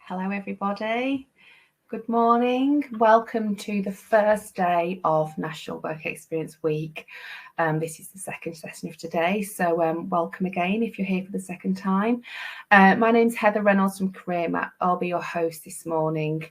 Hello, everybody. Good morning. Welcome to the first day of National Work Experience Week. This is the second session of today, so welcome again if you're here for the second time. My name's Heather Reynolds from Career Map. I'll be your host this morning.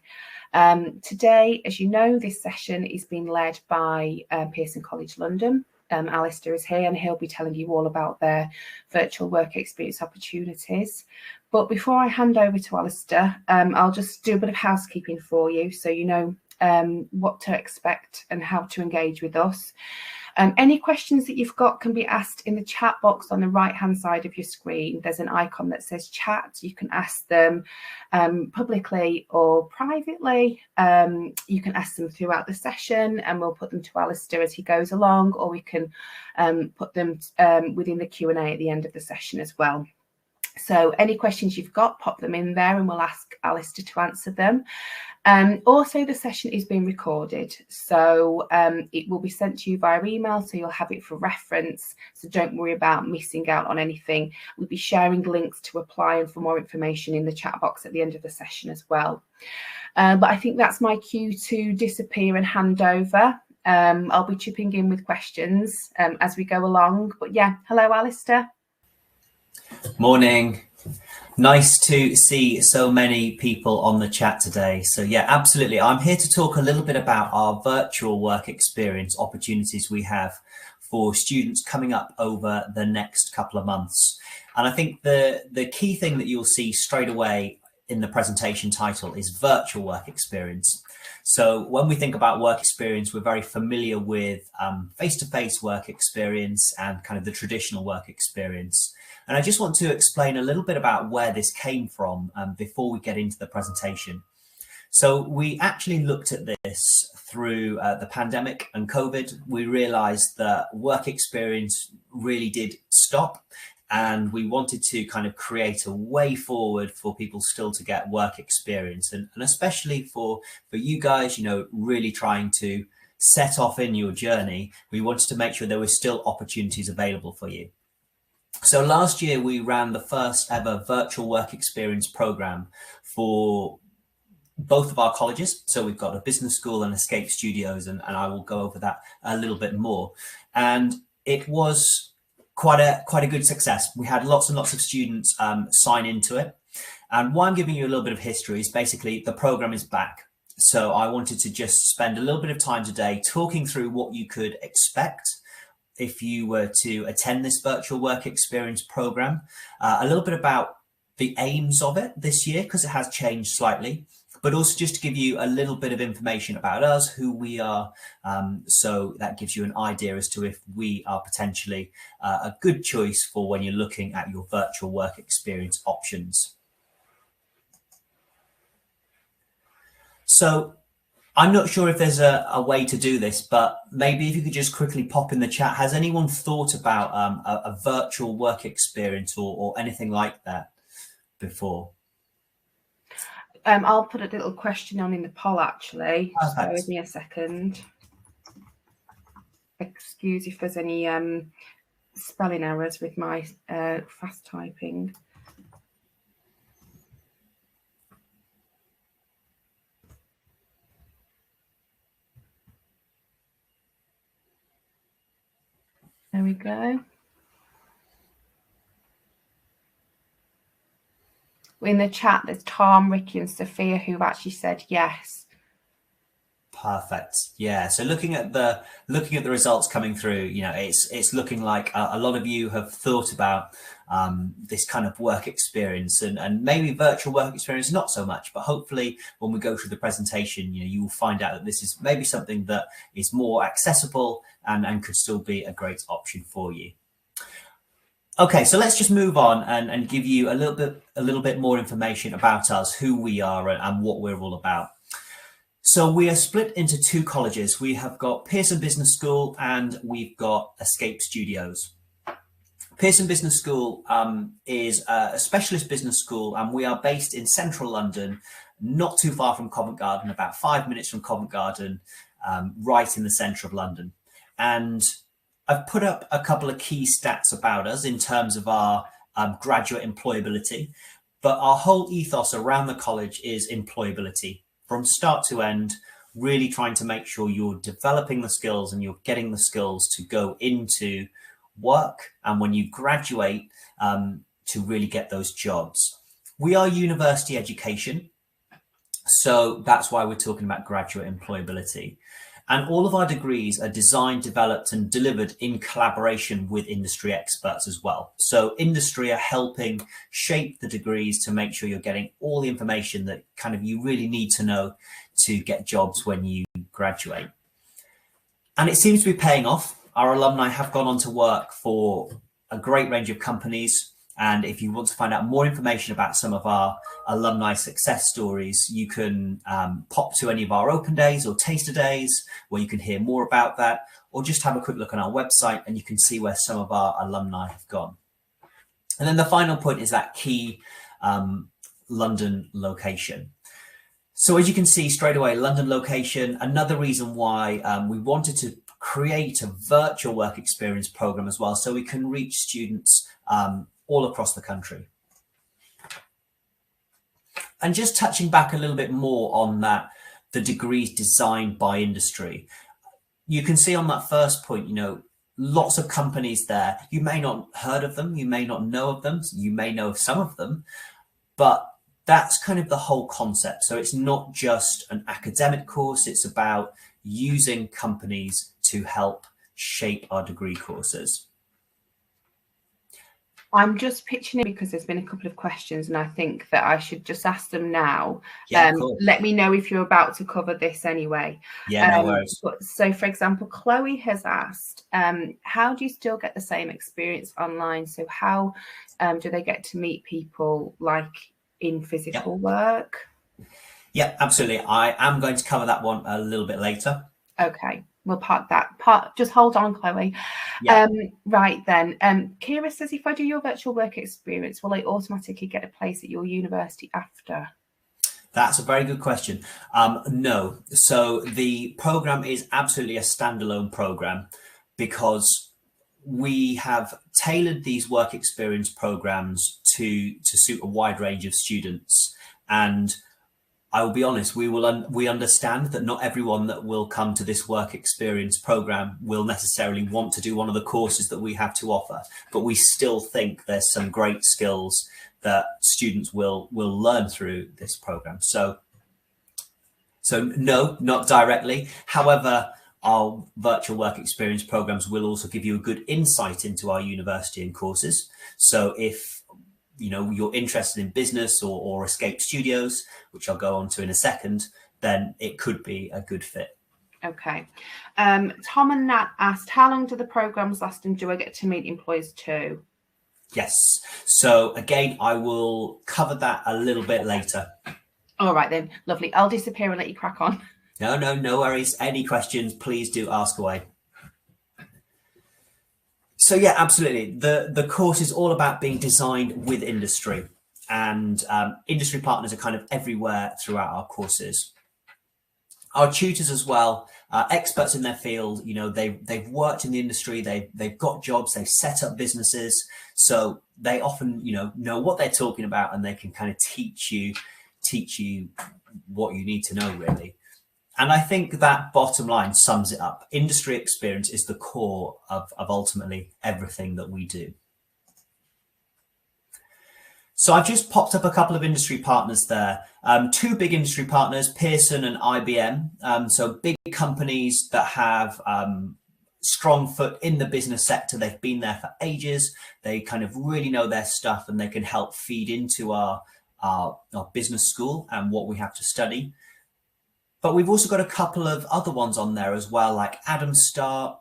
Today, as you know, this session is being led by Pearson College London. Alistair is here and he'll be telling you all about their virtual work experience opportunities. But before I hand over to Alistair, I'll just do a bit of housekeeping for you so you know what to expect and how to engage with us. Any questions that you've got can be asked in the chat box on the right-hand side of your screen. There's an icon that says chat. You can ask them publicly or privately. You can ask them throughout the session and we'll put them to Alistair as he goes along, or we can put them within the Q&A at the end of the session as well. So any questions you've got, pop them in there and we'll ask Alistair to answer them. Also, the session is being recorded, so it will be sent to you via email, so you'll have it for reference. So don't worry about missing out on anything. We'll be sharing links to apply and for more information in the chat box at the end of the session as well. But I think that's my cue to disappear and hand over. I'll be chipping in with questions as we go along. But yeah, hello, Alistair. Morning. Nice to see so many people on the chat today. So yeah, absolutely. I'm here to talk a little bit about our virtual work experience opportunities we have for students coming up over the next couple of months. And I think the key thing that you'll see straight away in the presentation title is virtual work experience. So when we think about work experience, we're very familiar with face-to-face work experience and kind of the traditional work experience. And I just want to explain a little bit about where this came from before we get into the presentation. So we actually looked at this through the pandemic and COVID. We realized that work experience really did stop, and we wanted to kind of create a way forward for people still to get work experience. And especially for you guys, you know, really trying to set off in your journey, we wanted to make sure there were still opportunities available for you. So last year we ran the first ever virtual work experience program for both of our colleges. So we've got a business school and Escape Studios, and I will go over that a little bit more. And it was quite a good success. We had lots and lots of students sign into it. And why I'm giving you a little bit of history is basically the program is back. So I wanted to just spend a little bit of time today talking through what you could expect if you were to attend this virtual work experience program, a little bit about the aims of it this year, because it has changed slightly, but also just to give you a little bit of information about us, who we are. So that gives you an idea as to if we are potentially a good choice for when you're looking at your virtual work experience options. So I'm not sure if there's a way to do this, but maybe if you could just quickly pop in the chat, has anyone thought about a virtual work experience or anything like that before? I'll put a little question on in the poll, actually. Perfect. Just bear with me a second. Excuse if there's any spelling errors with my fast typing. There we go. In the chat, there's Tom, Ricky and Sophia who've actually said yes. Perfect. Yeah. So looking at the results coming through, you know, it's looking like a lot of you have thought about this kind of work experience, and maybe virtual work experience not so much, but hopefully when we go through the presentation, you know, you will find out that this is maybe something that is more accessible and could still be a great option for you. Okay, so let's just move on and give you a little bit more information about us, who we are and what we're all about. So we are split into two colleges. We have got Pearson Business School and we've got Escape Studios. Pearson Business School is a specialist business school, and we are based in central London, not too far from Covent Garden, about 5 minutes from Covent Garden, right in the centre of London. And I've put up a couple of key stats about us in terms of our graduate employability. But our whole ethos around the college is employability from start to end, really trying to make sure you're developing the skills and you're getting the skills to go into work. And when you graduate, to really get those jobs. We are university education. So that's why we're talking about graduate employability. And all of our degrees are designed, developed and delivered in collaboration with industry experts as well. So industry are helping shape the degrees to make sure you're getting all the information that kind of you really need to know to get jobs when you graduate. And it seems to be paying off. Our alumni have gone on to work for a great range of companies. And if you want to find out more information about some of our alumni success stories, you can pop to any of our open days or taster days where you can hear more about that, or just have a quick look on our website and you can see where some of our alumni have gone. And then the final point is that key London location. So as you can see straight away, London location, another reason why we wanted to create a virtual work experience program as well, so we can reach students all across the country. And just touching back a little bit more on that, the degrees designed by industry. You can see on that first point, lots of companies there. You may not heard of them, you may not know of them, you may know of some of them, but that's kind of the whole concept. So it's not just an academic course, it's about using companies to help shape our degree courses. I'm just pitching it because there's been a couple of questions and I think that I should just ask them now. Yeah, cool. Let me know if you're about to cover this anyway. Yeah, no worries. So for example, Chloe has asked, how do you still get the same experience online? So how do they get to meet people like in physical work? Yeah, absolutely. I am going to cover that one a little bit later. Okay. We'll park that part. Just hold on, Chloe. Yeah. Right then. Kira says, if I do your virtual work experience, will I automatically get a place at your university after? That's a very good question. No. So the program is absolutely a standalone program because we have tailored these work experience programs to suit a wide range of students. And I will be honest, we understand that not everyone that will come to this work experience program will necessarily want to do one of the courses that we have to offer, but we still think there's some great skills that students will learn through this program. So no, not directly. However, our virtual work experience programs will also give you a good insight into our university and courses. So if you're interested in business or Escape Studios, which I'll go on to in a second, then it could be a good fit. Okay. Tom and Nat asked, how long do the programs last and do I get to meet employers too? Yes. So again, I will cover that a little bit later. All right then. Lovely. I'll disappear and let you crack on. No worries. Any questions, please do ask away. So yeah, absolutely. The course is all about being designed with industry, and industry partners are kind of everywhere throughout our courses. Our tutors as well, experts in their field, they've worked in the industry, they've got jobs, they've set up businesses. So they often, know what they're talking about and they can kind of teach you what you need to know really. And I think that bottom line sums it up. Industry experience is the core of ultimately everything that we do. So I've just popped up a couple of industry partners there. Two big industry partners, Pearson and IBM. So big companies that have strong foot in the business sector. They've been there for ages. They kind of really know their stuff and they can help feed into our business school and what we have to study. But we've also got a couple of other ones on there as well, like Adam Start,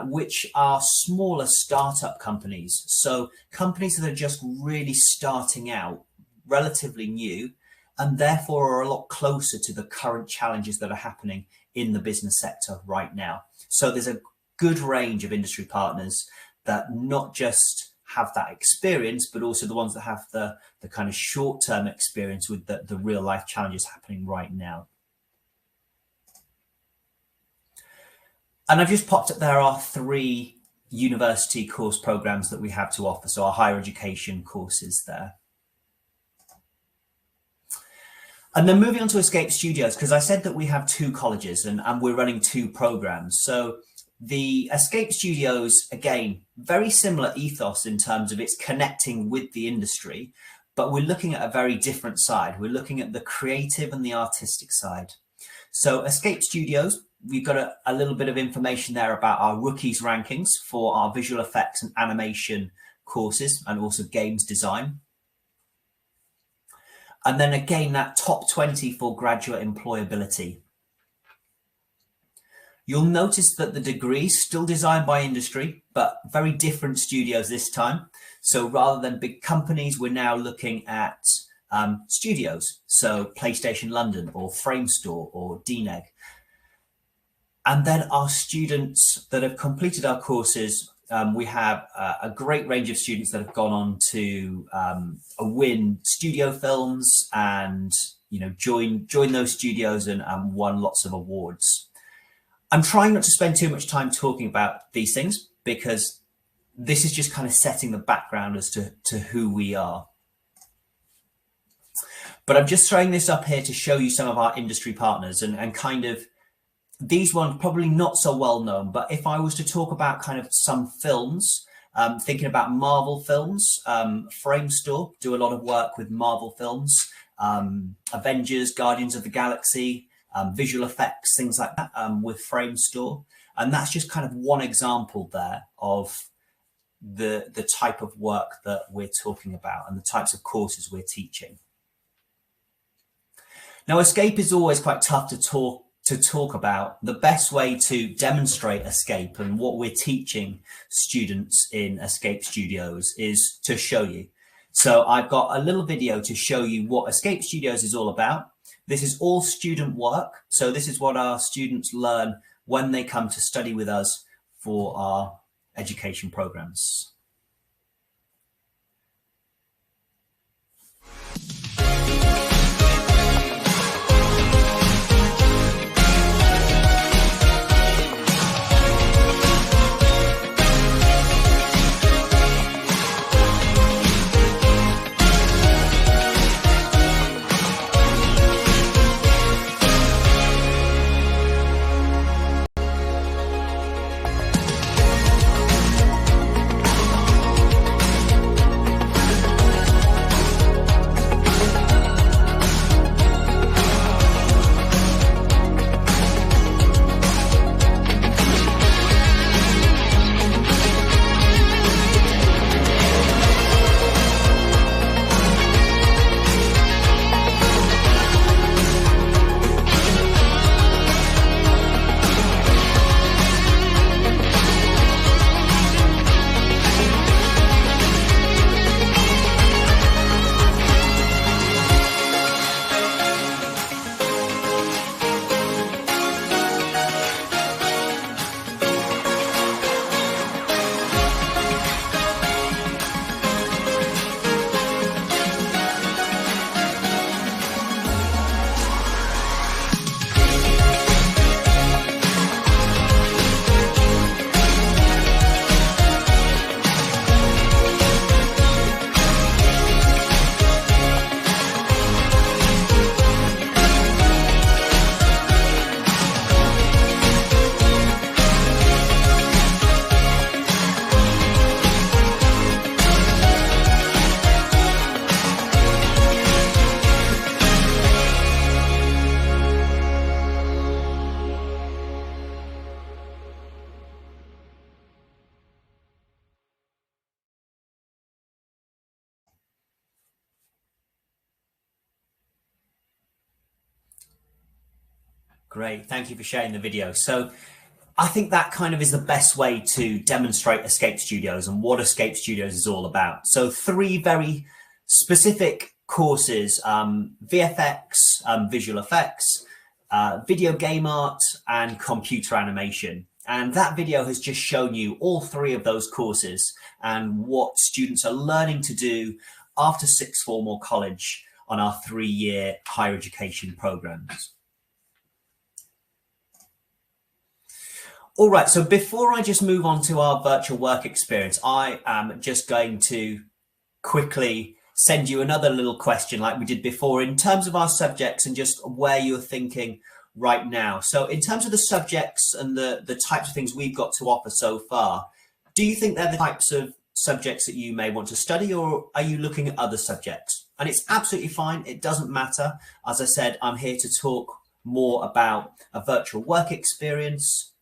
which are smaller startup companies. So companies that are just really starting out, relatively new, and therefore are a lot closer to the current challenges that are happening in the business sector right now. So there's a good range of industry partners that not just have that experience, but also the ones that have the kind of short-term experience with the real life challenges happening right now. And I've just popped up there are 3 university course programs that we have to offer. So our higher education courses there. And then moving on to Escape Studios, because I said that we have 2 colleges and we're running 2 programs. So the Escape Studios, again, very similar ethos in terms of it's connecting with the industry, but we're looking at a very different side. We're looking at the creative and the artistic side. So Escape Studios, we've got a little bit of information there about our rookies rankings for our visual effects and animation courses and also games design. And then again, that top 20 for graduate employability. You'll notice that the degrees still designed by industry, but very different studios this time. So rather than big companies, we're now looking at studios. So PlayStation London or Framestore or DNEG. And then our students that have completed our courses, we have a great range of students that have gone on to win studio films and join those studios and won lots of awards. I'm trying not to spend too much time talking about these things because this is just kind of setting the background as to who we are. But I'm just throwing this up here to show you some of our industry partners and kind of these ones probably not so well known, but if I was to talk about kind of some films, thinking about Marvel films, Framestore do a lot of work with Marvel films, Avengers, Guardians of the Galaxy, visual effects, things like that with Framestore. And that's just kind of one example there of the type of work that we're talking about and the types of courses we're teaching. Now, Escape is always quite tough to talk about. The best way to demonstrate Escape and what we're teaching students in Escape Studios is to show you. So I've got a little video to show you what Escape Studios is all about. This is all student work. So this is what our students learn when they come to study with us for our education programs. Great, thank you for sharing the video. So I think that kind of is the best way to demonstrate Escape Studios and what Escape Studios is all about. So 3 very specific courses, VFX, visual effects, video game art, and computer animation. And that video has just shown you all 3 of those courses and what students are learning to do after sixth form or college on our 3-year higher education programs. All right, so before I just move on to our virtual work experience, I am just going to quickly send you another little question like we did before in terms of our subjects and just where you're thinking right now. So in terms of the subjects and the types of things we've got to offer so far, do you think they're the types of subjects that you may want to study, or are you looking at other subjects? And it's absolutely fine. It doesn't matter. As I said, I'm here to talk more about a virtual work experience.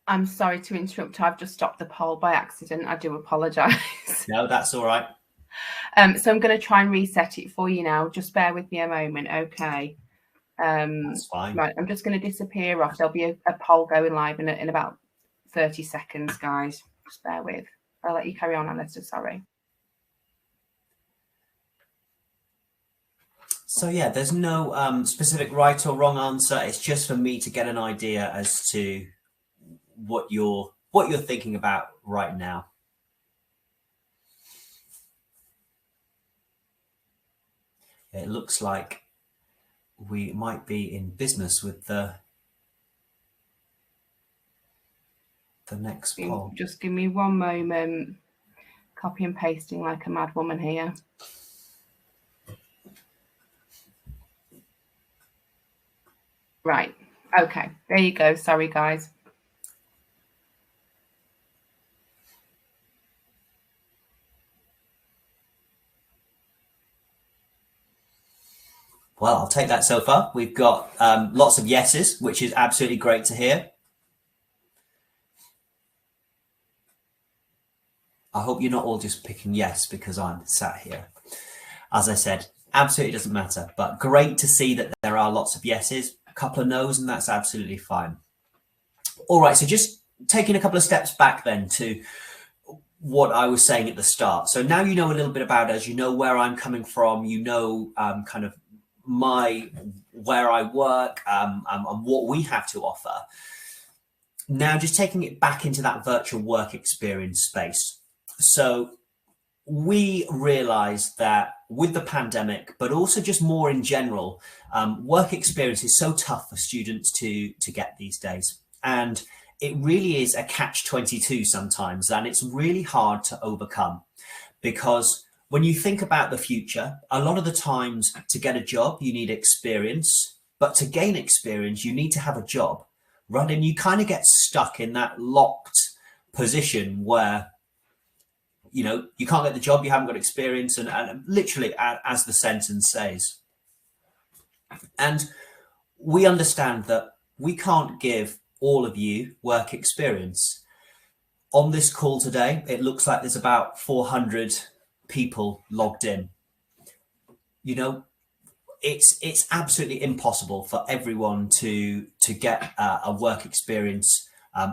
I'm sorry to interrupt. I've just stopped the poll by accident. I do apologise. No, that's all right. So I'm going to try and reset it for you now. Just bear with me a moment, okay? That's fine. Right, I'm just going to disappear off. There'll be a poll going live in about 30 seconds, guys. Just bear with. I'll let you carry on, Alistair. Sorry. So yeah, there's no specific right or wrong answer. It's just for me to get an idea as to what you're thinking about right now. It looks like we might be in business with the next poll. Just give me one moment. Copy and pasting like a mad woman here. Right. Okay. There you go. Sorry, guys. Well, I'll take that so far. We've got lots of yeses, which is absolutely great to hear. I hope you're not all just picking yes because I'm sat here. As I said, absolutely doesn't matter, but great to see that there are lots of yeses, a couple of no's, and that's absolutely fine. All right, so just taking a couple of steps back then to what I was saying at the start. So now you know a little bit about us, you know where I'm coming from, you know kind of where I work and what we have to offer. Now just taking it back into that virtual work experience space. So we realized that with the pandemic, but also just more in general, work experience is so tough for students to get these days. And it really is a catch-22 sometimes, and it's really hard to overcome, because when you think about the future, a lot of the times to get a job, you need experience, but to gain experience, you need to have a job, right? And you kind of get stuck in that locked position where, you know, you can't get the job, you haven't got experience, and literally as the sentence says. And we understand that we can't give all of you work experience. On this call today, it looks like there's about 400 people logged in. You know, it's absolutely impossible for everyone to get a work experience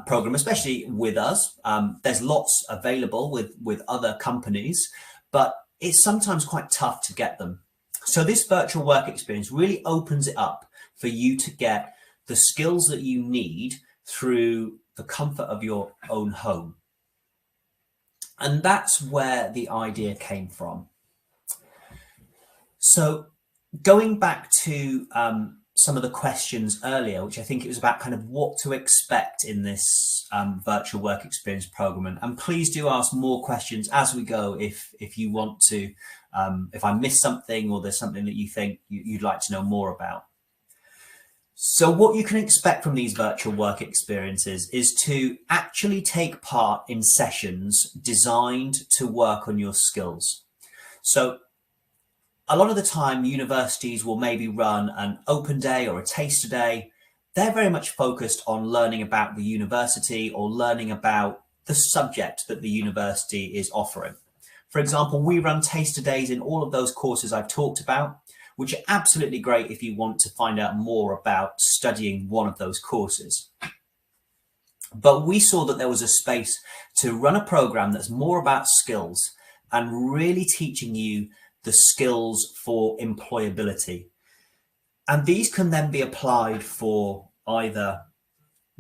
program, especially with us. There's lots available with other companies, but it's sometimes quite tough to get them. So this virtual work experience really opens it up for you to get the skills that you need through the comfort of your own home. And that's where the idea came from. So going back to some of the questions earlier, which I think it was about kind of what to expect in this virtual work experience program. And please do ask more questions as we go if you want to, if I missed something or there's something that you think you'd like to know more about. So what you can expect from these virtual work experiences is to actually take part in sessions designed to work on your skills. So a lot of the time, universities will maybe run an open day or a taster day. They're very much focused on learning about the university or learning about the subject that the university is offering. For example, we run taster days in all of those courses I've talked about, which are absolutely great if you want to find out more about studying one of those courses. But we saw that there was a space to run a program that's more about skills and really teaching you the skills for employability. And these can then be applied for either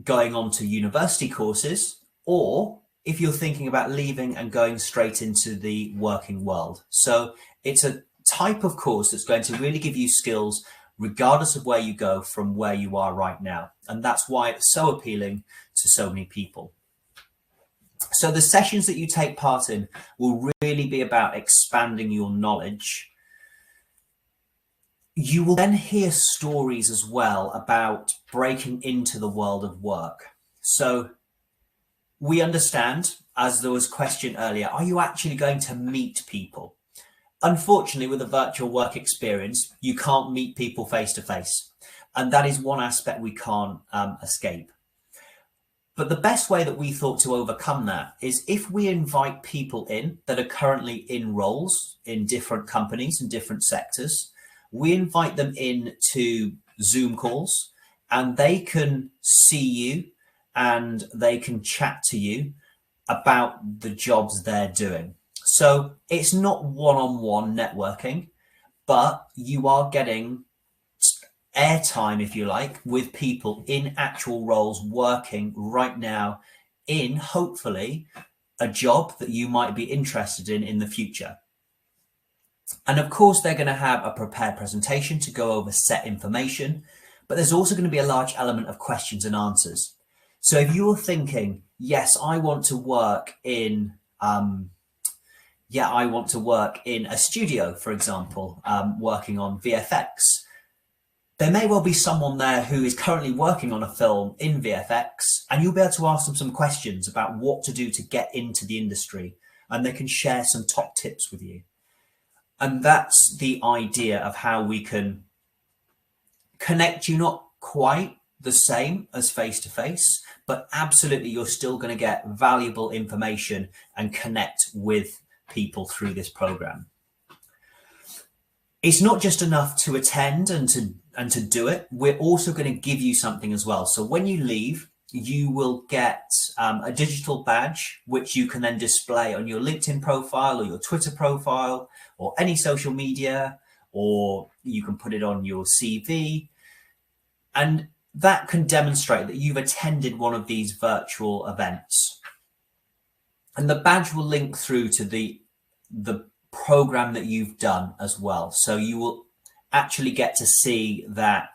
going on to university courses, or if you're thinking about leaving and going straight into the working world. So it's a type of course that's going to really give you skills regardless of where you go from where you are right now. And that's why it's so appealing to so many people. So the sessions that you take part in will really be about expanding your knowledge. You will then hear stories as well about breaking into the world of work. So we understand, as there was a question earlier, are you actually going to meet people? Unfortunately, with a virtual work experience, you can't meet people face to face. And that is one aspect we can't escape. But the best way that we thought to overcome that is if we invite people in that are currently in roles in different companies and different sectors, we invite them in to Zoom calls and they can see you and they can chat to you about the jobs they're doing. So it's not one-on-one networking, but you are getting airtime, if you like, with people in actual roles working right now in, hopefully, a job that you might be interested in the future. And of course, they're going to have a prepared presentation to go over set information, but there's also going to be a large element of questions and answers. So if you're thinking, yes, I want to work in, I want to work in a studio, for example, working on VFX, there may well be someone there who is currently working on a film in VFX, and you'll be able to ask them some questions about what to do to get into the industry, and they can share some top tips with you. And that's the idea of how we can connect you, not quite the same as face-to-face, but absolutely you're still going to get valuable information and connect with people through this program. It's not just enough to attend and to do it. We're also going to give you something as well. So when you leave, you will get a digital badge, which you can then display on your LinkedIn profile or your Twitter profile or any social media, or you can put it on your CV. And that can demonstrate that you've attended one of these virtual events. And the badge will link through to the program that you've done as well. So you will actually get to see that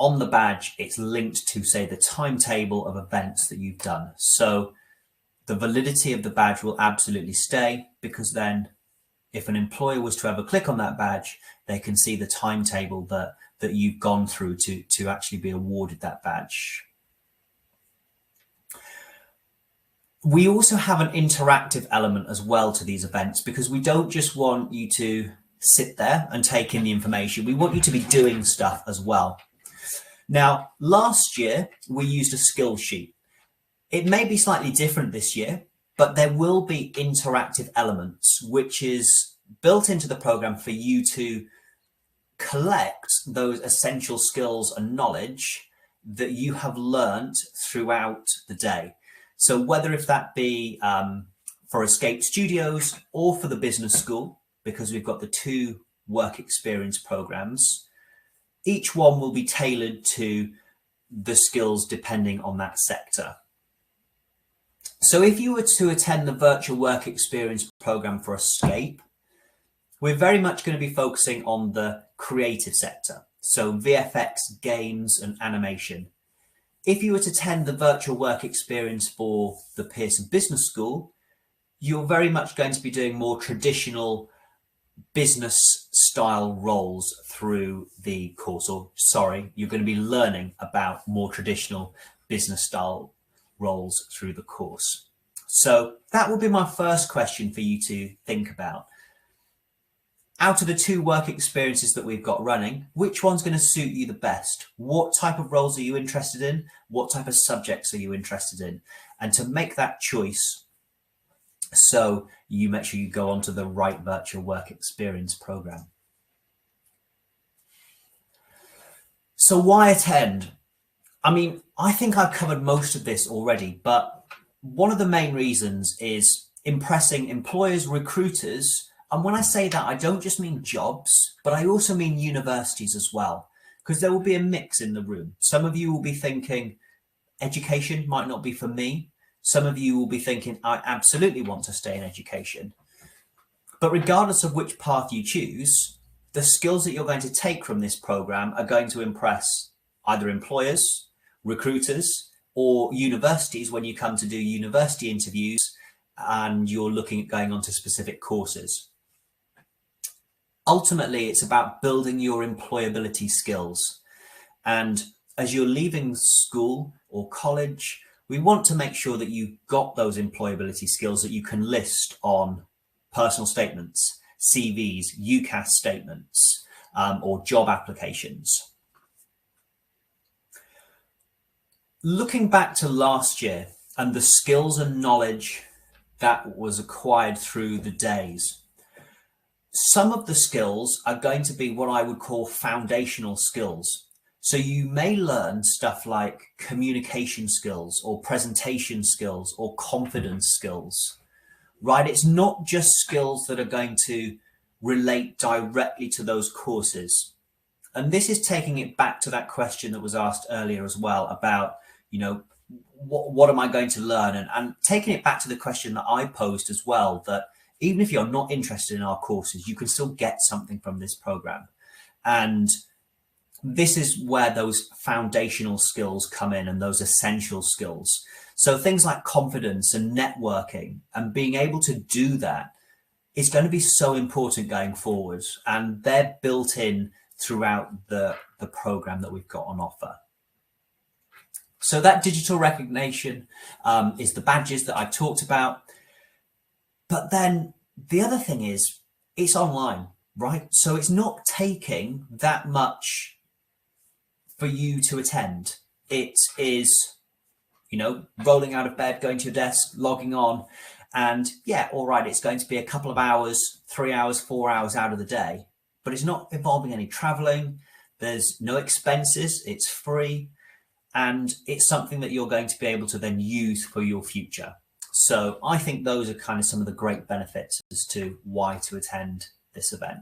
on the badge, it's linked to, say, the timetable of events that you've done. So the validity of the badge will absolutely stay, because then if an employer was to ever click on that badge, they can see the timetable that you've gone through to actually be awarded that badge. We also have an interactive element as well to these events, because we don't just want you to sit there and take in the information. We want you to be doing stuff as well. Now, last year, we used a skill sheet. It may be slightly different this year, but there will be interactive elements, which is built into the program for you to collect those essential skills and knowledge that you have learned throughout the day. So whether if that be for Escape Studios or for the business school, because we've got the two work experience programs, each one will be tailored to the skills depending on that sector. So if you were to attend the virtual work experience program for Escape, we're very much going to be focusing on the creative sector. So VFX, games and animation. If you were to attend the virtual work experience for the Pearson Business School, you're very much going to be doing more traditional business style roles through the course, or sorry, you're going to be learning about more traditional business style roles through the course. So that would be my first question for you to think about. Out of the two work experiences that we've got running, which one's going to suit you the best? What type of roles are you interested in? What type of subjects are you interested in? And to make that choice, so you make sure you go onto the right virtual work experience program. So why attend? I mean, I think I've covered most of this already, but one of the main reasons is impressing employers, recruiters. And when I say that, I don't just mean jobs, but I also mean universities as well, because there will be a mix in the room. Some of you will be thinking education might not be for me. Some of you will be thinking, I absolutely want to stay in education. But regardless of which path you choose, the skills that you're going to take from this program are going to impress either employers, recruiters, or universities when you come to do university interviews and you're looking at going on to specific courses. Ultimately, it's about building your employability skills. And as you're leaving school or college, we want to make sure that you've got those employability skills that you can list on personal statements, CVs, UCAS statements, or job applications. Looking back to last year and the skills and knowledge that was acquired through the days, some of the skills are going to be what I would call foundational skills. So you may learn stuff like communication skills or presentation skills or confidence skills, right? It's not just skills that are going to relate directly to those courses. And this is taking it back to that question that was asked earlier as well about, you know, what am I going to learn? And taking it back to the question that I posed as well, that even if you're not interested in our courses, you can still get something from this program. And this is where those foundational skills come in and those essential skills. So things like confidence and networking and being able to do that is going to be so important going forward. And they're built in throughout the program that we've got on offer. So that digital recognition is the badges that I've talked about. But then the other thing is it's online, right? So it's not taking that much for you to attend. It is, you know, rolling out of bed, going to your desk, logging on, and yeah, all right, it's going to be a couple of hours, 3 hours, 4 hours out of the day, but it's not involving any traveling. There's no expenses. It's free. And it's something that you're going to be able to then use for your future. So I think those are kind of some of the great benefits as to why to attend this event.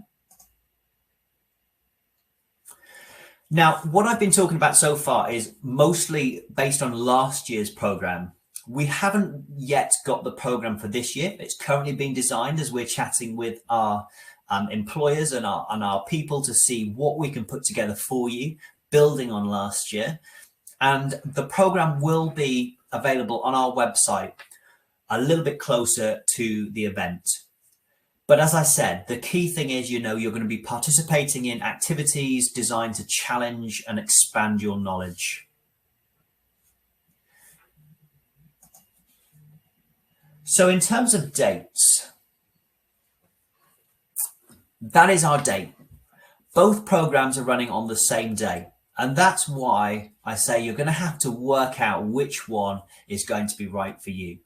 Now, what I've been talking about so far is mostly based on last year's program. We haven't yet got the program for this year. It's currently being designed as we're chatting with our employers and our people to see what we can put together for you, building on last year. And the program will be available on our website a little bit closer to the event. But as I said, the key thing is, you know, you're going to be participating in activities designed to challenge and expand your knowledge. So in terms of dates, that is our date. Both programs are running on the same day. And that's why I say you're going to have to work out which one is going to be right for you,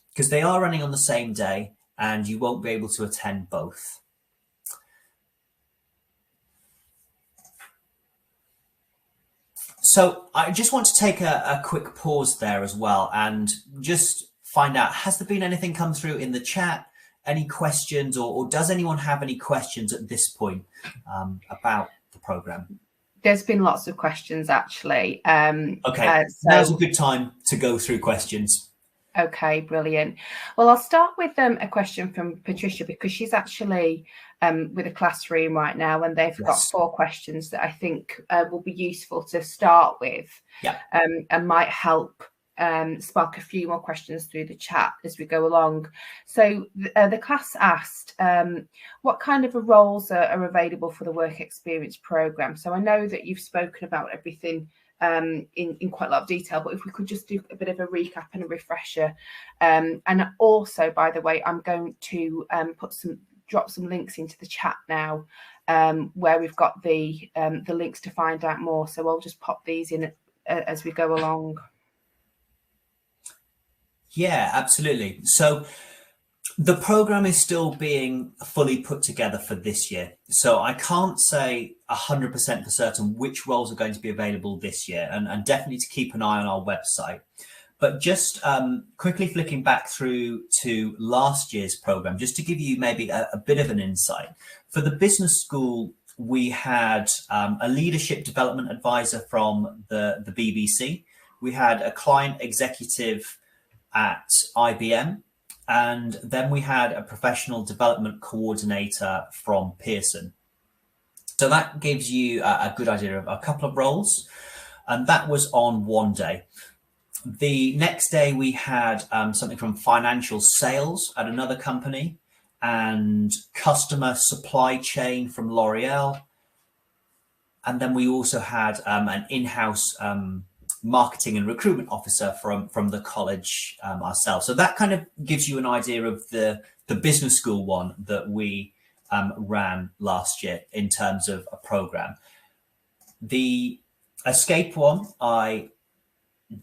because they are running on the same day and you won't be able to attend both. So I just want to take a quick pause there as well and just find out, has there been anything come through in the chat? Any questions, or does anyone have any questions at this point about the program? There's been lots of questions, actually. Okay, now's a good time to go through questions. Okay, brilliant. Well, I'll start with a question from Patricia, because she's actually with a classroom right now, and they've got 4 questions that I think will be useful to start with, and might help spark a few more questions through the chat as we go along. So the class asked, what kind of roles are available for the work experience program? So I know that you've spoken about everything in quite a lot of detail, but if we could just do a bit of a recap and a refresher. And also, by the way, I'm going to drop some links into the chat now, where we've got the links to find out more. So I'll just pop these in as we go along. Yeah, absolutely. So the program is still being fully put together for this year. So I can't say 100% for certain which roles are going to be available this year, and definitely to keep an eye on our website. But just quickly flicking back through to last year's program, just to give you maybe a bit of an insight. For the business school, we had a leadership development advisor from the BBC. We had a client executive at IBM, and then we had a professional development coordinator from Pearson. So that gives you a good idea of a couple of roles, and that was on one day. The next day we had something from financial sales at another company and customer supply chain from L'Oreal. And then we also had an in-house marketing and recruitment officer from the college ourselves. So that kind of gives you an idea of the business school one that we ran last year in terms of a program. The Escape one, I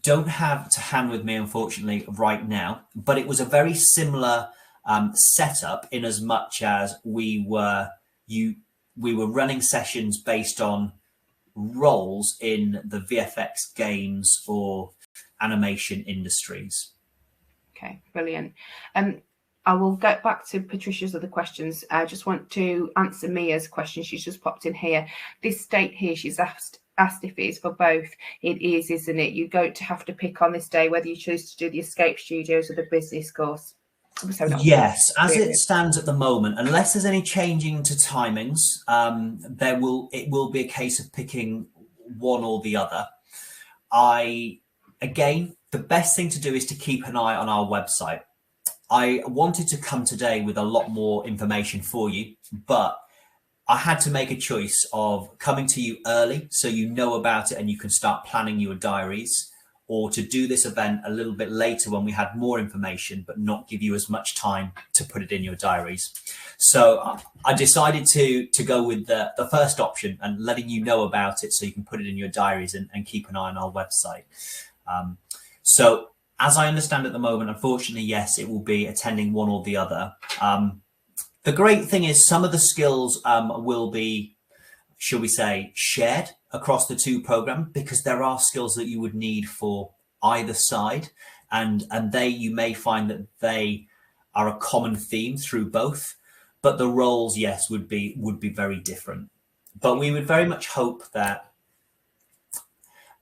don't have to hand with me, unfortunately, right now, but it was a very similar setup in as much as we were running sessions based on roles in the VFX games or animation industries. Okay, brilliant. I will get back to Patricia's other questions. I just want to answer Mia's question. She's just popped in here. This date here, she's asked if it is for both. It is, isn't it? You're going to have to pick on this day whether you choose to do the Escape Studios or the business course. Yes, as it stands at the moment, unless there's any changing to timings, it will be a case of picking one or the other. Again, the best thing to do is to keep an eye on our website. I wanted to come today with a lot more information for you, but I had to make a choice of coming to you early so you know about it and you can start planning your diaries, or to do this event a little bit later when we had more information, but not give you as much time to put it in your diaries. So I decided to go with the first option and letting you know about it so you can put it in your diaries and keep an eye on our website. So as I understand at the moment, unfortunately, yes, it will be attending one or the other. The great thing is some of the skills will be, shall we say, shared across the two programs, because there are skills that you would need for either side, and you may find that they are a common theme through both, but the roles, yes, would be very different. But we would very much hope that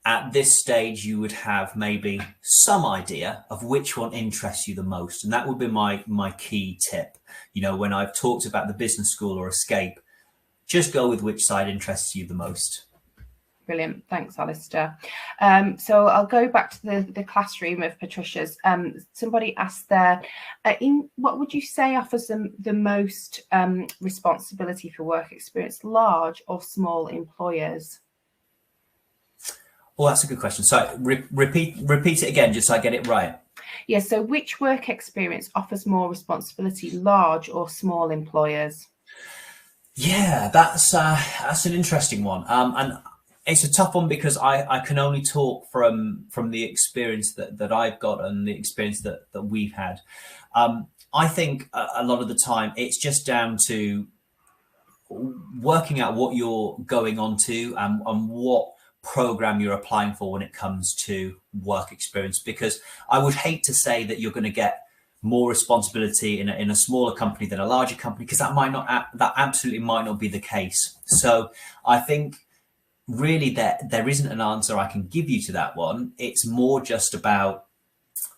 at this stage you would have maybe some idea of which one interests you the most, and that would be my key tip. You know, when I've talked about the business school or Escape, just go with which side interests you the most. Brilliant. Thanks, Alistair. So I'll go back to the classroom of Patricia's. Somebody asked there, what would you say offers them the most responsibility for work experience, large or small employers? Well, that's a good question. So repeat it again, just so I get it right. Yeah. So which work experience offers more responsibility, large or small employers? Yeah, that's an interesting one. And it's a tough one because I can only talk from the experience that I've got and the experience that we've had. I think a lot of the time it's just down to working out what you're going on to and what program you're applying for when it comes to work experience, because I would hate to say that you're going to get more responsibility in a smaller company than a larger company, because that absolutely might not be the case. So I think really there isn't an answer I can give you to that one. It's more just about,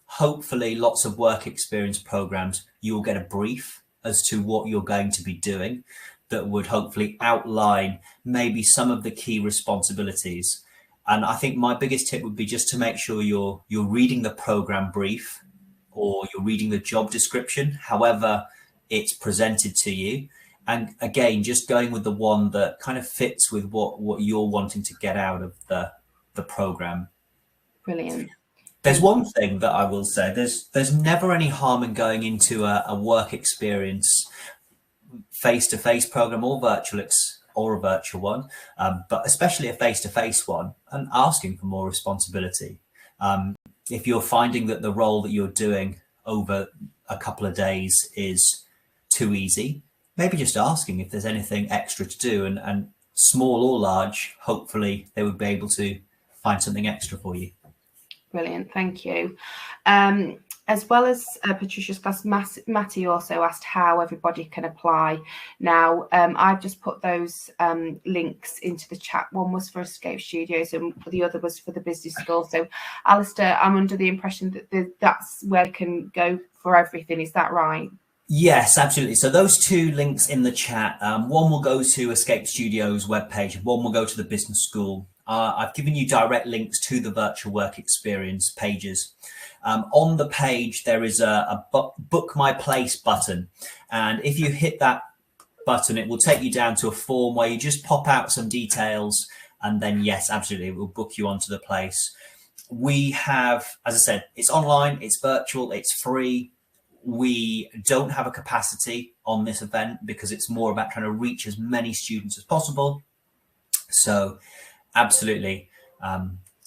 hopefully, lots of work experience programs, you'll get a brief as to what you're going to be doing that would hopefully outline maybe some of the key responsibilities. And I think my biggest tip would be just to make sure you're reading the program brief, or you're reading the job description, however it's presented to you. And again, just going with the one that kind of fits with what you're wanting to get out of the program. Brilliant. There's one thing that I will say, there's never any harm in going into a work experience face-to-face program or a virtual one, but especially a face-to-face one, and asking for more responsibility. If you're finding that the role that you're doing over a couple of days is too easy, maybe just asking if there's anything extra to do, and small or large, hopefully they would be able to find something extra for you. Brilliant, thank you. As well as Patricia's class, Matty also asked how everybody can apply. Now, I've just put those links into the chat. One was for Escape Studios and the other was for the business school. So, Alistair, I'm under the impression that that's where you can go for everything. Is that right? Yes, absolutely. So those two links in the chat, one will go to Escape Studios webpage, one will go to the business school I've given you direct links to the virtual work experience pages. On the page, there is a book my place button. And if you hit that button, it will take you down to a form where you just pop out some details. And then, yes, absolutely, it will book you onto the place. We have, as I said, it's online, it's virtual, it's free. We don't have a capacity on this event because it's more about trying to reach as many students as possible. So absolutely,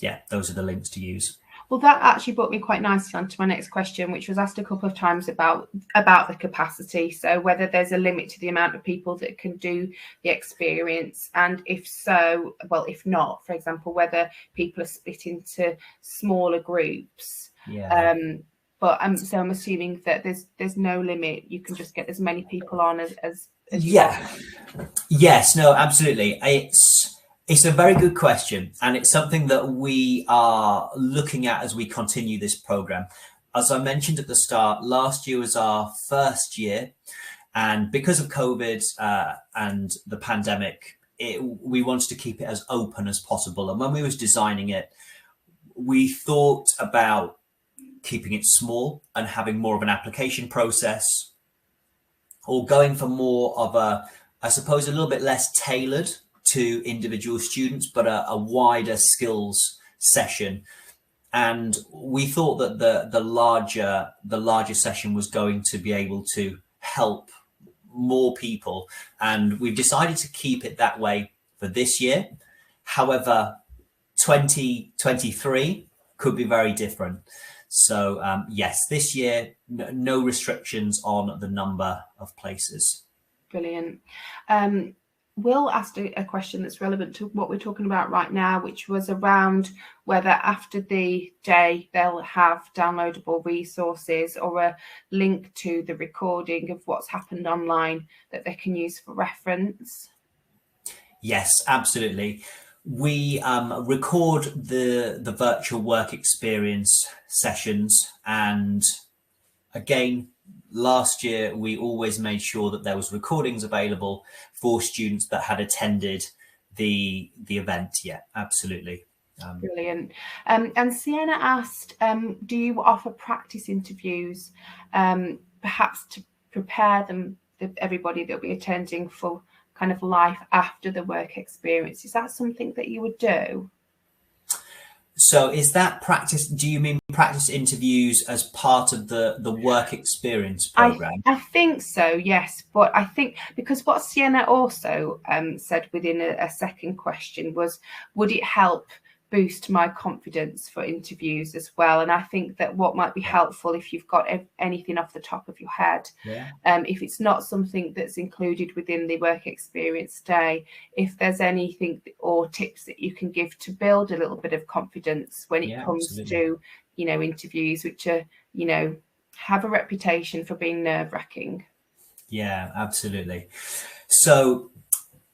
yeah, those are the links to use. Well, that actually brought me quite nicely onto my next question, which was asked a couple of times about the capacity. So whether there's a limit to the amount of people that can do the experience, and if so, well, if not, for example, whether people are split into smaller groups. Yeah. But so I'm assuming that there's no limit. You can just get as many people on as you want. Yes, no, absolutely. It's a very good question, and it's something that we are looking at as we continue this program. As I mentioned at the start, last year was our first year, and because of COVID and the pandemic, we wanted to keep it as open as possible. And when we was designing it, we thought about keeping it small and having more of an application process, or going for more of a, I suppose, a little bit less tailored to individual students, but a wider skills session. And we thought that the larger session was going to be able to help more people, and we've decided to keep it that way for this year. However, 2023 could be very different. So yes, this year, no restrictions on the number of places. Brilliant. Will asked a question that's relevant to what we're talking about right now, which was around whether after the day they'll have downloadable resources or a link to the recording of what's happened online that they can use for reference. Yes, absolutely. We record the virtual work experience sessions, and again, last year we always made sure that there was recordings available for students that had attended the event. Yeah, absolutely. Brilliant. And Sienna asked, do you offer practice interviews, perhaps to prepare everybody that'll be attending for kind of life after the work experience? Is that something that you would do? So is that practice, do you mean practice interviews as part of the work experience program? I think so, yes. But I think because what Sienna also said within a second question was, would it help boost my confidence for interviews as well? And I think that what might be helpful, if you've got anything off the top of your head, if it's not something that's included within the work experience day, if there's anything or tips that you can give to build a little bit of confidence when it comes to, you know, interviews, which are, you know, have a reputation for being nerve-wracking. Yeah, absolutely. So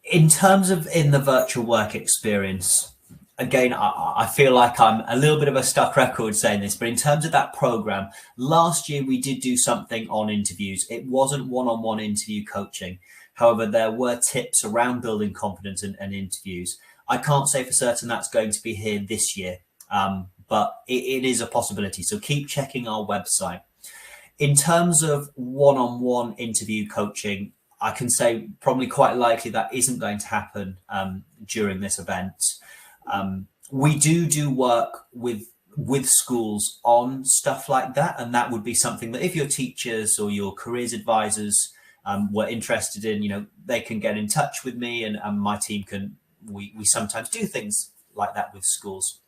in terms of in the virtual work experience, again, I feel like I'm a little bit of a stuck record saying this, but in terms of that program, last year we did do something on interviews. It wasn't one-on-one interview coaching. However, there were tips around building confidence and interviews. I can't say for certain that's going to be here this year, but it is a possibility. So keep checking our website. In terms of one-on-one interview coaching, I can say probably quite likely that isn't going to happen during this event. We do work with schools on stuff like that, and that would be something that if your teachers or your careers advisors were interested in, you know, they can get in touch with me, and my team can. We sometimes do things like that with schools,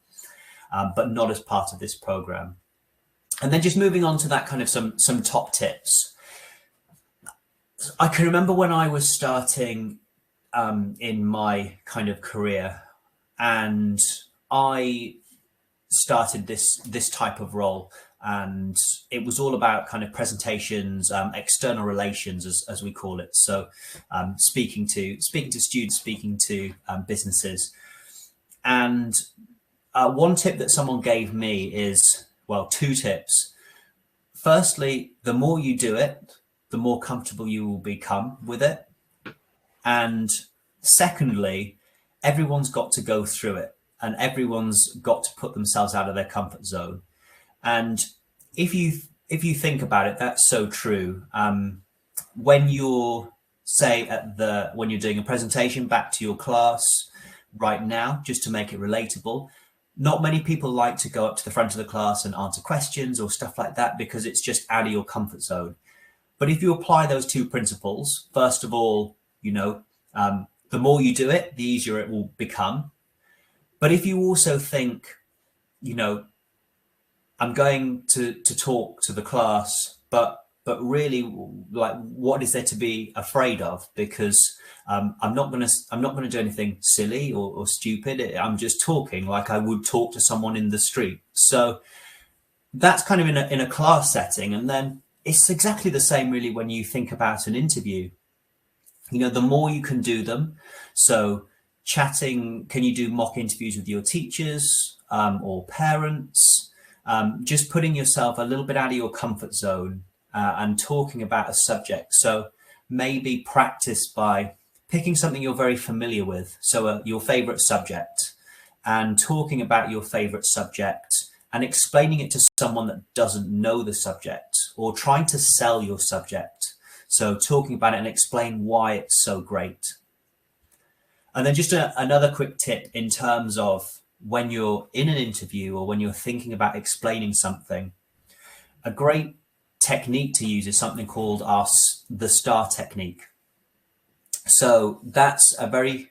but not as part of this program. And then just moving on to that kind of some top tips. I can remember when I was starting in my kind of career, and I started this type of role, and it was all about kind of presentations, external relations, as we call it. So speaking to students, speaking to businesses. And one tip that someone gave me is, well, two tips. Firstly, the more you do it, the more comfortable you will become with it. And secondly, everyone's got to go through it. and everyone's got to put themselves out of their comfort zone. And if you think about it, that's so true. When you're when you're doing a presentation back to your class right now, just to make it relatable, not many people like to go up to the front of the class and answer questions or stuff like that, because it's just out of your comfort zone. But if you apply those two principles, first of all, the more you do it, the easier it will become. But if you also think, I'm going to talk to the class, but really, like, what is there to be afraid of? Because I'm not going to do anything silly or stupid. I'm just talking like I would talk to someone in the street. So that's kind of in a class setting. And then it's exactly the same really when you think about an interview. The more you can do them. So chatting, can you do mock interviews with your teachers or parents? Just putting yourself a little bit out of your comfort zone and talking about a subject. So maybe practice by picking something you're very familiar with. So your favorite subject, and talking about your favorite subject and explaining it to someone that doesn't know the subject, or trying to sell your subject. So talking about it and explain why it's so great. And then just another quick tip in terms of when you're in an interview or when you're thinking about explaining something, a great technique to use is something called the STAR technique. So that's a very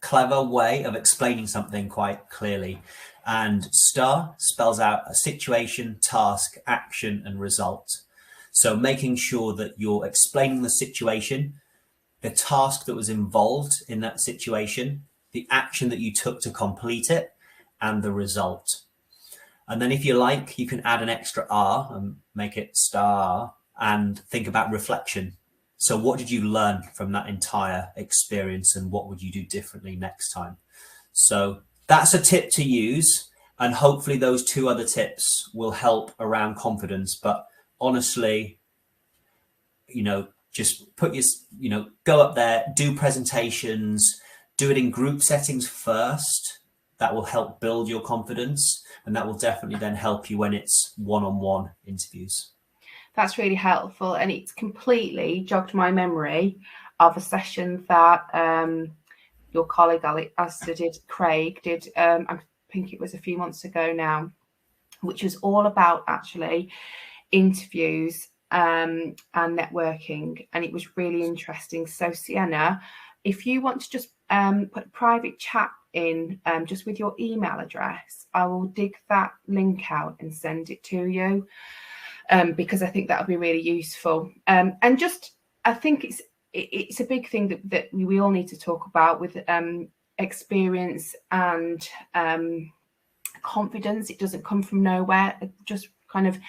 clever way of explaining something quite clearly. And STAR spells out a situation, task, action, and result. So making sure that you're explaining the situation, the task that was involved in that situation, the action that you took to complete it, and the result. And then if you like, you can add an extra R and make it STAR and think about reflection. So what did you learn from that entire experience, and what would you do differently next time? So that's a tip to use, and hopefully those two other tips will help around confidence. But honestly, just go up there, do presentations, do it in group settings first. That will help build your confidence, and that will definitely then help you when it's one-on-one interviews. That's really helpful, and it's completely jogged my memory of a session that your colleague Craig did. I think it was a few months ago now, which was all about actually interviews and networking, and it was really interesting. So Sienna, if you want to just put a private chat in just with your email address, I will dig that link out and send it to you, because I think that would be really useful. And just, I think it's a big thing that we all need to talk about with experience and confidence. It doesn't come from nowhere. Just kind of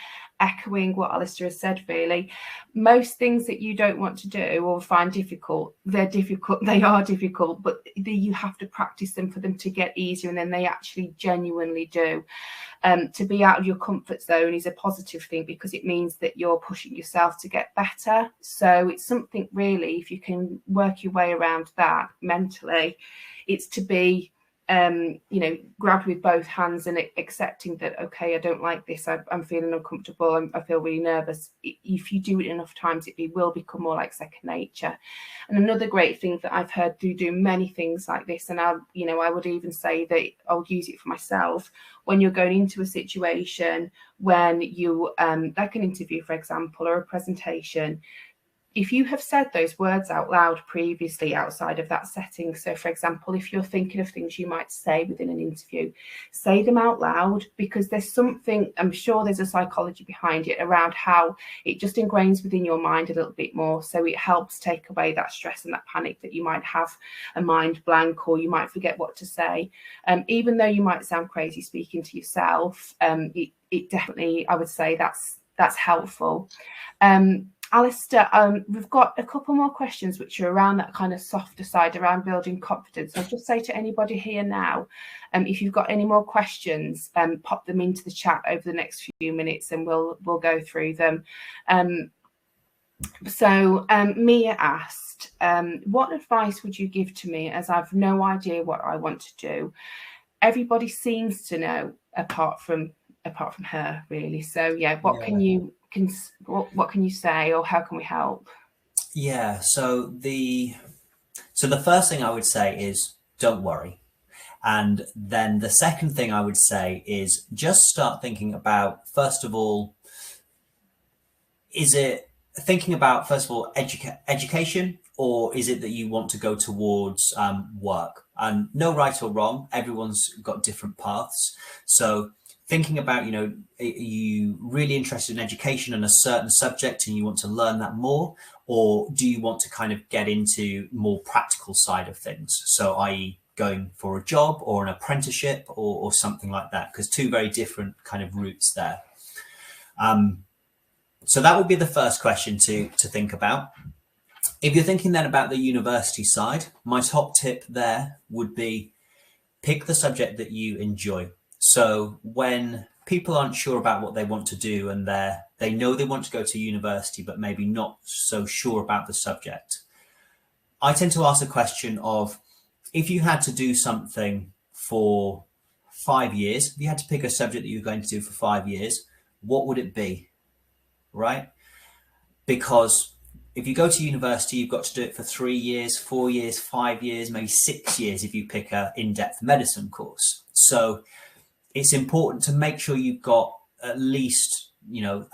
echoing what Alistair has said, really. Most things that you don't want to do or find difficult, they are difficult, but you have to practice them for them to get easier, and then they actually genuinely do. To be out of your comfort zone is a positive thing, because it means that you're pushing yourself to get better. So it's something really, if you can work your way around that mentally, it's to be grabbed with both hands and accepting that, okay, I don't like this, I'm feeling uncomfortable, I feel really nervous. If you do it enough times, it will become more like second nature. And another great thing that I've heard do many things like this, and I would even say that I'll use it for myself, when you're going into a situation when you like an interview, for example, or a presentation, if you have said those words out loud previously outside of that setting. So for example, if you're thinking of things you might say within an interview, say them out loud, because there's something, I'm sure there's a psychology behind it, around how it just ingrains within your mind a little bit more. So it helps take away that stress and that panic that you might have a mind blank, or you might forget what to say. Even though you might sound crazy speaking to yourself, it definitely, I would say that's helpful. Alistair, we've got a couple more questions which are around that kind of softer side, around building confidence. I'll just say to anybody here now, if you've got any more questions, pop them into the chat over the next few minutes, and we'll go through them. So Mia asked, what advice would you give to me, as I've no idea what I want to do? everybody seems to know apart from her, really. So yeah, what can you say, or how can we help? Yeah, so the first thing I would say is don't worry. And then the second thing I would say is just start thinking about, first of all, education, or is it that you want to go towards work? And no right or wrong, everyone's got different paths. So thinking about, are you really interested in education and a certain subject and you want to learn that more? Or do you want to kind of get into more practical side of things? So i.e. going for a job or an apprenticeship or something like that, because two very different kind of routes there. So that would be the first question to think about. If you're thinking then about the university side, my top tip there would be pick the subject that you enjoy. So when people aren't sure about what they want to do and they know they want to go to university, but maybe not so sure about the subject, I tend to ask the question of, if you had to do something for 5 years, if you had to pick a subject that you're going to do for 5 years, what would it be? Right? Because if you go to university, you've got to do it for 3 years, 4 years, 5 years, maybe 6 years if you pick a in-depth medicine course. So it's important to make sure you've got at least, a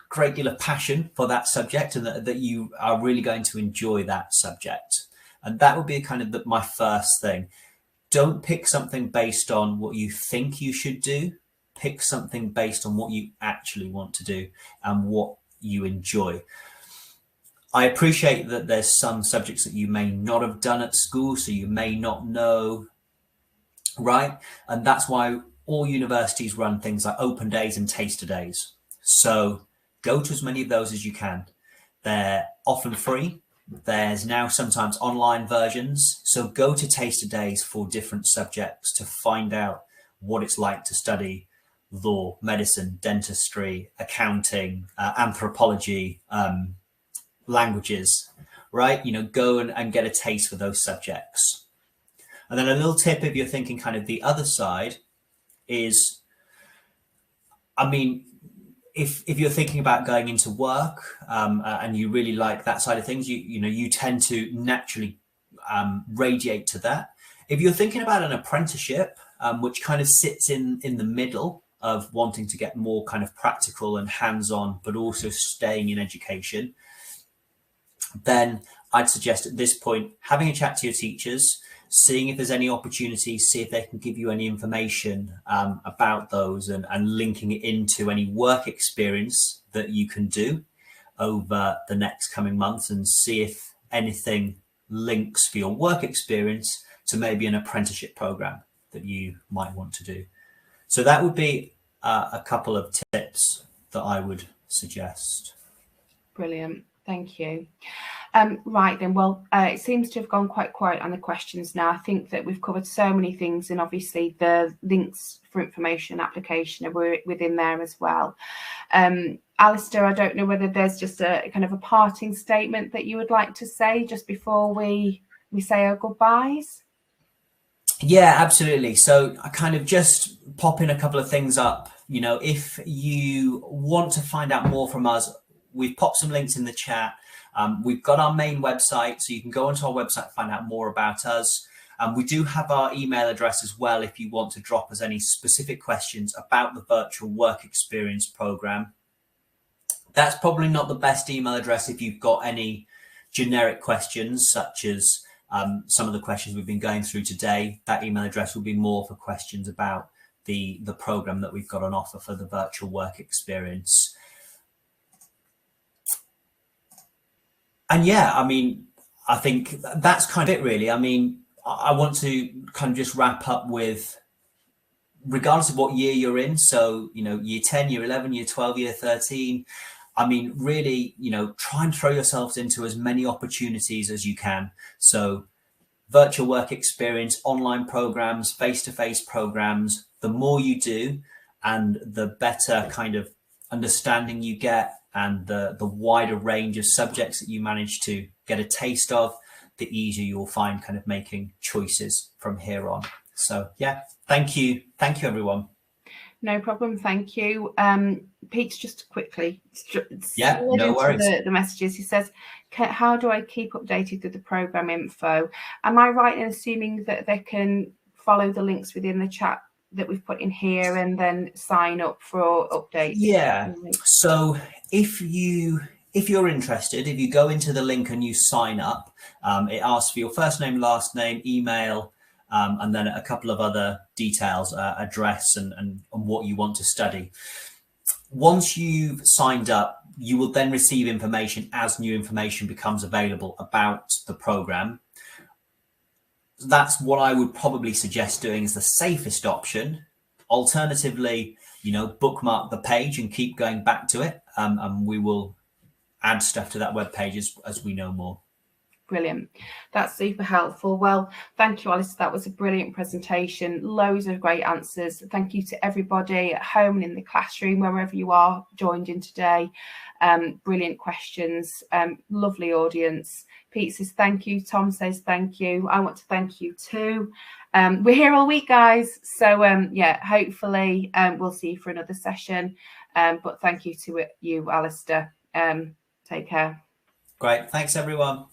great deal of passion for that subject, and that you are really going to enjoy that subject. And that would be kind of my first thing. Don't pick something based on what you think you should do. Pick something based on what you actually want to do and what you enjoy. I appreciate that there's some subjects that you may not have done at school, so you may not know, right? And that's why all universities run things like open days and taster days. So go to as many of those as you can. They're often free. There's now sometimes online versions. So go to taster days for different subjects to find out what it's like to study law, medicine, dentistry, accounting, anthropology, languages, right? Go and get a taste for those subjects. And then a little tip, if you're thinking kind of the other side, is, if you're thinking about going into work and you really like that side of things, you tend to naturally radiate to that. If you're thinking about an apprenticeship, which kind of sits in the middle of wanting to get more kind of practical and hands-on, but also staying in education, then I'd suggest at this point having a chat to your teachers, seeing if there's any opportunities, see if they can give you any information about those, and linking it into any work experience that you can do over the next coming months, and see if anything links for your work experience to maybe an apprenticeship program that you might want to do. So that would be a couple of tips that I would suggest. Brilliant. Thank you. Right then, well, it seems to have gone quite quiet on the questions now. I think that we've covered so many things, and obviously the links for information application are within there as well. Alistair, I don't know whether there's just a kind of a parting statement that you would like to say just before we say our goodbyes. Yeah, absolutely. So I kind of just pop in a couple of things up. If you want to find out more from us, we've popped some links in the chat. We've got our main website, so you can go onto our website and find out more about us. We do have our email address as well if you want to drop us any specific questions about the virtual work experience program. That's probably not the best email address if you've got any generic questions, such as some of the questions we've been going through today. That email address will be more for questions about the program that we've got on offer for the virtual work experience. And yeah, I think that's kind of it, really. I want to kind of just wrap up with, regardless of what year you're in, so, year 10, year 11, year 12, year 13, really, try and throw yourselves into as many opportunities as you can. So virtual work experience, online programs, face-to-face programs, the more you do and the better kind of understanding you get, and the wider range of subjects that you manage to get a taste of, the easier you'll find kind of making choices from here on. So yeah, thank you everyone. No problem, thank you. Pete, just quickly, No worries. the messages. He says, how do I keep updated with the programme info? Am I right in assuming that they can follow the links within the chat that we've put in here and then sign up for updates? Yeah, so if you're interested, if you go into the link and you sign up, it asks for your first name, last name, email, and then a couple of other details, address and what you want to study. Once you've signed up, you will then receive information as new information becomes available about the program. That's what I would probably suggest doing as the safest option. Alternatively, bookmark the page and keep going back to it. And we will add stuff to that web page as we know more. Brilliant. That's super helpful. Well, thank you, Alistair. That was a brilliant presentation. Loads of great answers. Thank you to everybody at home and in the classroom, wherever you are joined in today. Brilliant questions. Lovely audience. Pete says thank you. Tom says thank you. I want to thank you too. We're here all week, guys. So yeah, hopefully we'll see you for another session. But thank you to you, Alistair. Take care. Great. Thanks, everyone.